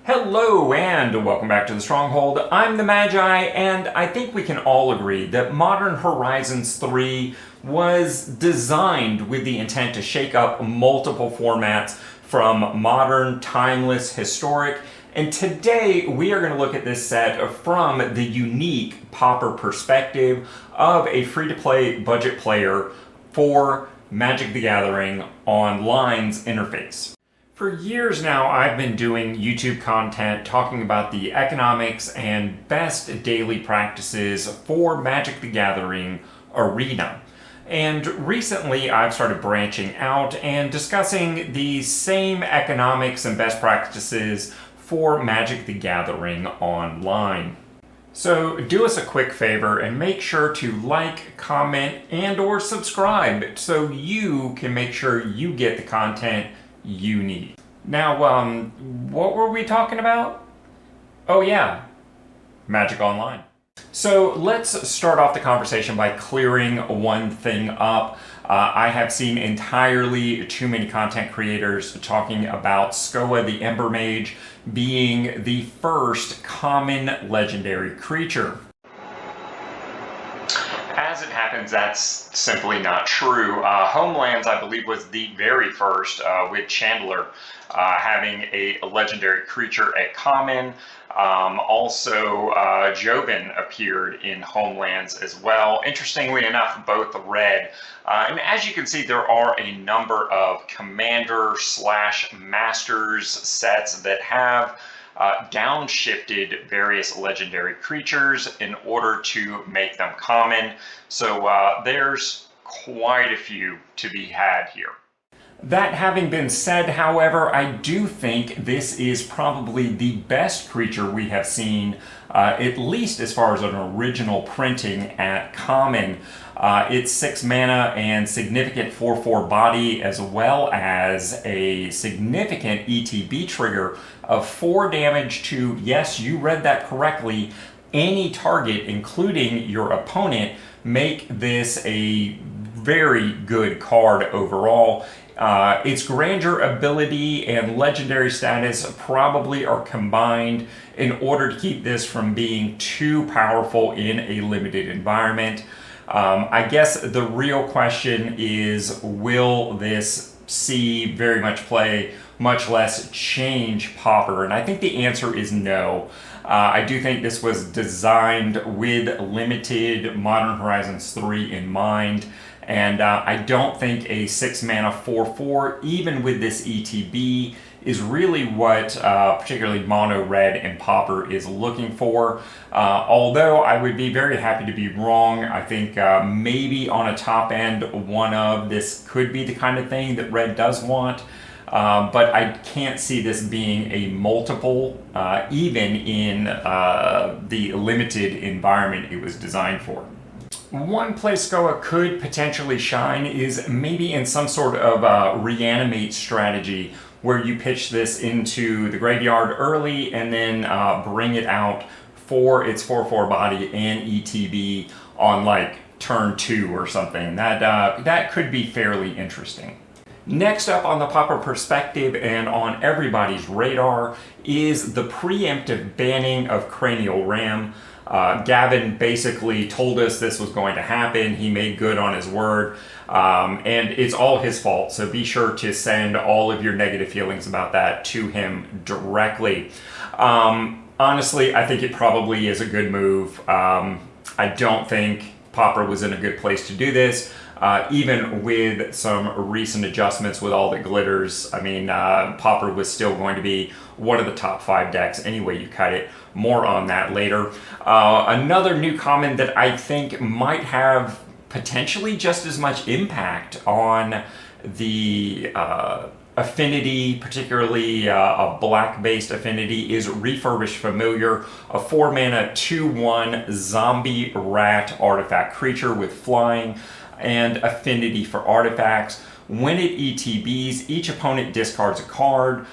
Hello and welcome back to the Stronghold. I'm the Magi, and I think we can all agree that Modern Horizons 3 was designed with the intent to shake up multiple formats from modern, timeless, historic, and today we are going to look at this set from the unique Pauper perspective of a free-to-play budget player for Magic the Gathering Online's interface. For years now, I've been doing YouTube content talking about the economics and best daily practices for Magic the Gathering Arena. And recently, I've started branching out and discussing the same economics and best practices for Magic the Gathering Online. So do us a quick favor and make sure to like, comment, and or subscribe so you can make sure you get the content you need. Now, what were we talking about? Oh yeah, Magic Online. So let's start off the conversation by clearing one thing up. I have seen entirely too many content creators talking about Skoa the Ember Mage being the first common legendary creature. As it happens, that's simply not true. Homelands, I believe, was the very first, with Chandler having a legendary creature at common. Also, Joven appeared in Homelands as well. Interestingly enough, both red. And as you can see, there are a number of Commander/Masters sets that have downshifted various legendary creatures in order to make them common. So there's quite a few to be had here. That having been said, however, I do think this is probably the best creature we have seen, at least as far as an original printing at common. It's 6 mana and significant 4/4 body, as well as a significant ETB trigger of 4 damage to, yes, you read that correctly, any target, including your opponent. Make this a very good card overall. Its grandeur ability and legendary status probably are combined in order to keep this from being too powerful in a limited environment. I guess the real question is, will this see very much play, much less change Pauper? And I think the answer is no. I do think this was designed with limited Modern Horizons 3 in mind. And I don't think a 6 mana 4/4, even with this ETB, is really what particularly mono red and Pauper is looking for. Although I would be very happy to be wrong. I think maybe on a top end, one of this could be the kind of thing that red does want. But I can't see this being a multiple, even in the limited environment it was designed for. One place Skoa could potentially shine is maybe in some sort of reanimate strategy where you pitch this into the graveyard early and then bring it out for its 4/4 body and ETB on like turn 2 or something. That could be fairly interesting. Next up on the Pauper perspective and on everybody's radar is the preemptive banning of Cranial Ram. Gavin basically told us this was going to happen. He made good on his word, and it's all his fault. So be sure to send all of your negative feelings about that to him directly. Honestly, I think it probably is a good move. I don't think Pauper was in a good place to do this. Even with some recent adjustments with all the glitters, I mean, Pauper was still going to be one of the top 5 decks any way you cut it. More on that later. Another new common that I think might have potentially just as much impact on the affinity, particularly a black-based affinity, is Refurbished Familiar, a 4 mana 2/1 zombie rat artifact creature with flying and affinity for artifacts. When it ETBs, each opponent discards a card.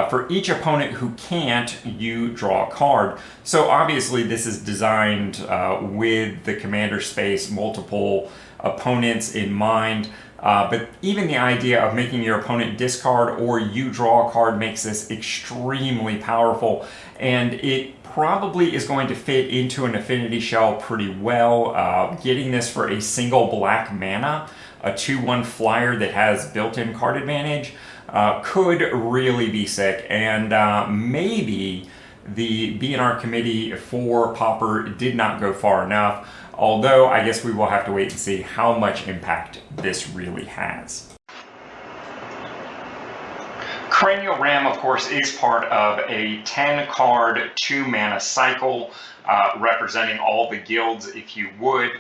For each opponent who can't, you draw a card. So obviously this is designed with the commander space, multiple opponents in mind. But even the idea of making your opponent discard or you draw a card makes this extremely powerful, and it probably is going to fit into an Affinity Shell pretty well. Getting this for a single black mana, a 2/1 flyer that has built-in card advantage, could really be sick, and maybe the B&R committee for Pauper did not go far enough, although I guess we will have to wait and see how much impact this really has. Cranial Ram, of course, is part of a 10-card 2-mana cycle, representing all the guilds, if you would.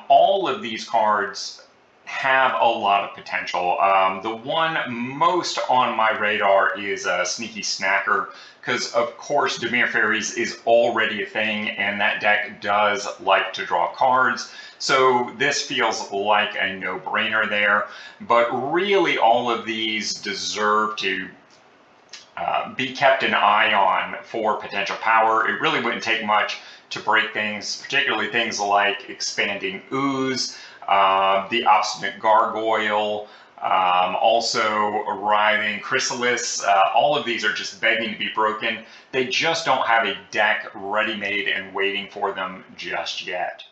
All of these cards have a lot of potential. The one most on my radar is Sneaky Snacker, because of course Dimir Fairies is already a thing, and that deck does like to draw cards. So this feels like a no-brainer there, but really all of these deserve to be kept an eye on for potential power. It really wouldn't take much to break things, particularly things like Expanding Ooze, the Obstinate Gargoyle, also Writhing Chrysalis. All of these are just begging to be broken. They just don't have a deck ready-made and waiting for them just yet.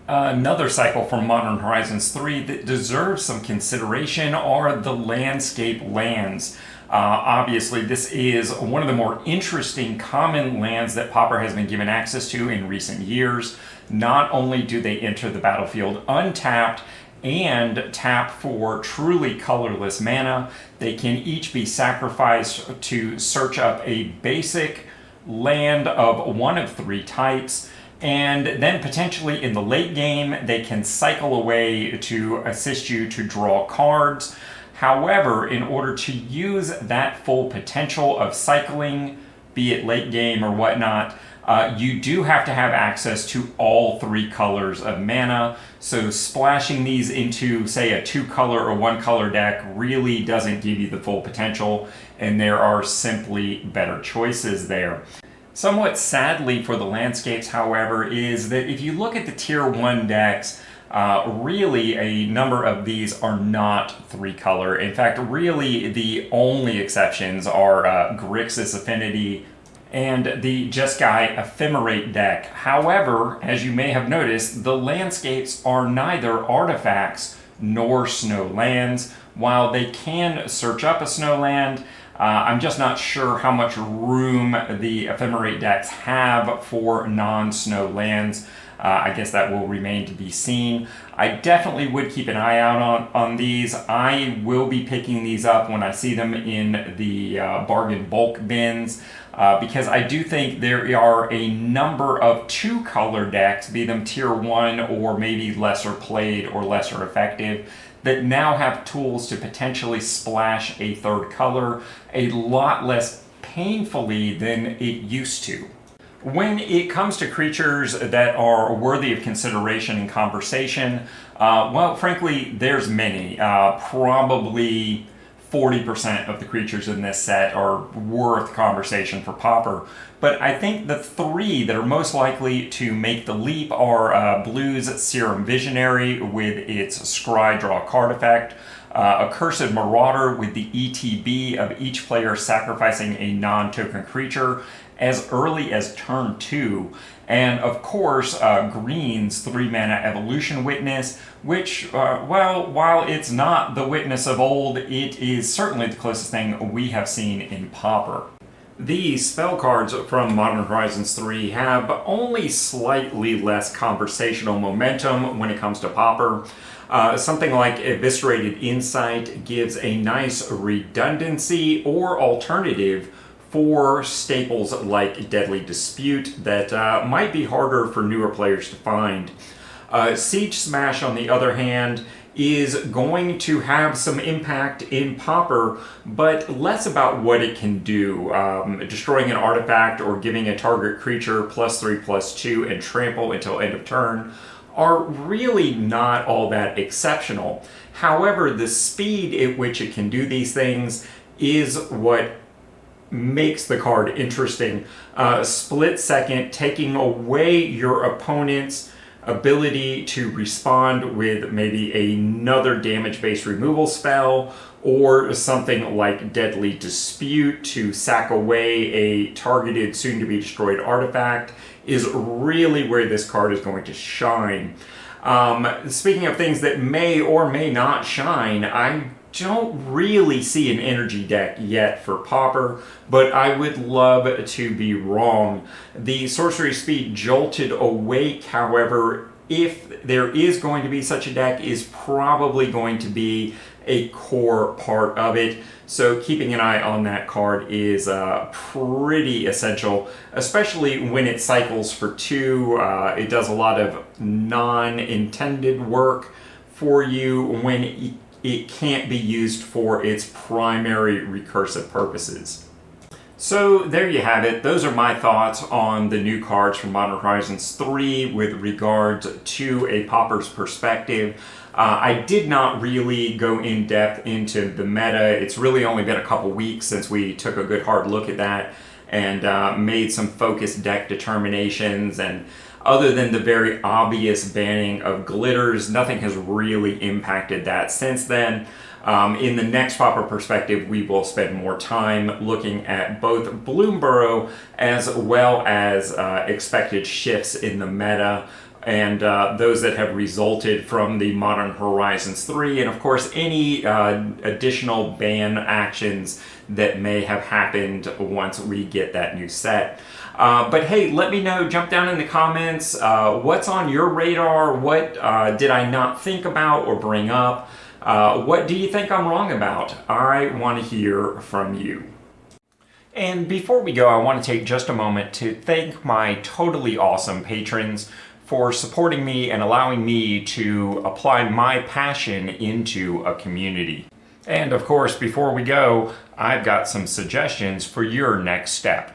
Another cycle from Modern Horizons 3 that deserves some consideration are the landscape lands. Obviously, this is one of the more interesting common lands that Pauper has been given access to in recent years. Not only do they enter the battlefield untapped and tap for truly colorless mana, they can each be sacrificed to search up a basic land of one of 3 types, and then potentially in the late game they can cycle away to assist you to draw cards. However, in order to use that full potential of cycling, be it late game or whatnot, you do have to have access to all 3 colors of mana. So splashing these into, say, a 2-color or 1-color deck really doesn't give you the full potential, and there are simply better choices there. Somewhat sadly for the landscapes, however, is that if you look at the Tier 1 decks, really a number of these are not 3-color. In fact, really the only exceptions are Grixis Affinity and the Jeskai Ephemerate deck. However, as you may have noticed, the landscapes are neither artifacts nor snow lands. While they can search up a snow land, I'm just not sure how much room the Ephemerate decks have for non-snow lands. I guess that will remain to be seen. I definitely would keep an eye out on these. I will be picking these up when I see them in the bargain bulk bins, because I do think there are a number of 2-color decks, be them Tier 1 or maybe lesser played or lesser effective, that now have tools to potentially splash a 3rd color a lot less painfully than it used to. When it comes to creatures that are worthy of consideration and conversation, well, frankly, there's many. Probably 40% of the creatures in this set are worth conversation for Pauper. But I think the 3 that are most likely to make the leap are Blue's Serum Visionary with its Scry Draw card effect, Accursed Marauder with the ETB of each player sacrificing a non-token creature as early as turn 2, and of course Green's 3-mana Evolution Witness, which, well, while it's not the Witness of old, it is certainly the closest thing we have seen in Pauper. These spell cards from Modern Horizons 3 have only slightly less conversational momentum when it comes to Pauper. Something like Eviscerated Insight gives a nice redundancy or alternative for staples like Deadly Dispute that might be harder for newer players to find. Siege Smash, on the other hand, is going to have some impact in Pauper, but less about what it can do. Destroying an artifact or giving a target creature +3/+2 and trample until end of turn are really not all that exceptional. However, the speed at which it can do these things is what makes the card interesting. Split second, taking away your opponent's ability to respond with maybe another damage-based removal spell, or something like Deadly Dispute to sack away a targeted soon-to-be-destroyed artifact, is really where this card is going to shine. Speaking of things that may or may not shine, I don't really see an energy deck yet for Pauper, but I would love to be wrong. The sorcery speed Jolted Awake, however, if there is going to be such a deck, is probably going to be a core part of it. So keeping an eye on that card is pretty essential, especially when it cycles for 2. It does a lot of non-intended work for you when it can't be used for its primary recursive purposes. So there you have it. Those are my thoughts on the new cards from Modern Horizons 3 with regard to a Pauper's perspective. I did not really go in depth into the meta. It's really only been a couple weeks since we took a good hard look at that and made some focused deck determinations. And other than the very obvious banning of glitters, nothing has really impacted that since then. In the next Pauper perspective, we will spend more time looking at both Bloomburrow as well as expected shifts in the meta, and those that have resulted from the Modern Horizons 3, and of course any additional ban actions that may have happened once we get that new set. But hey, let me know, jump down in the comments, what's on your radar, what did I not think about or bring up, what do you think I'm wrong about? I want to hear from you. And before we go, I want to take just a moment to thank my totally awesome patrons for supporting me and allowing me to apply my passion into a community. And of course, before we go, I've got some suggestions for your next step.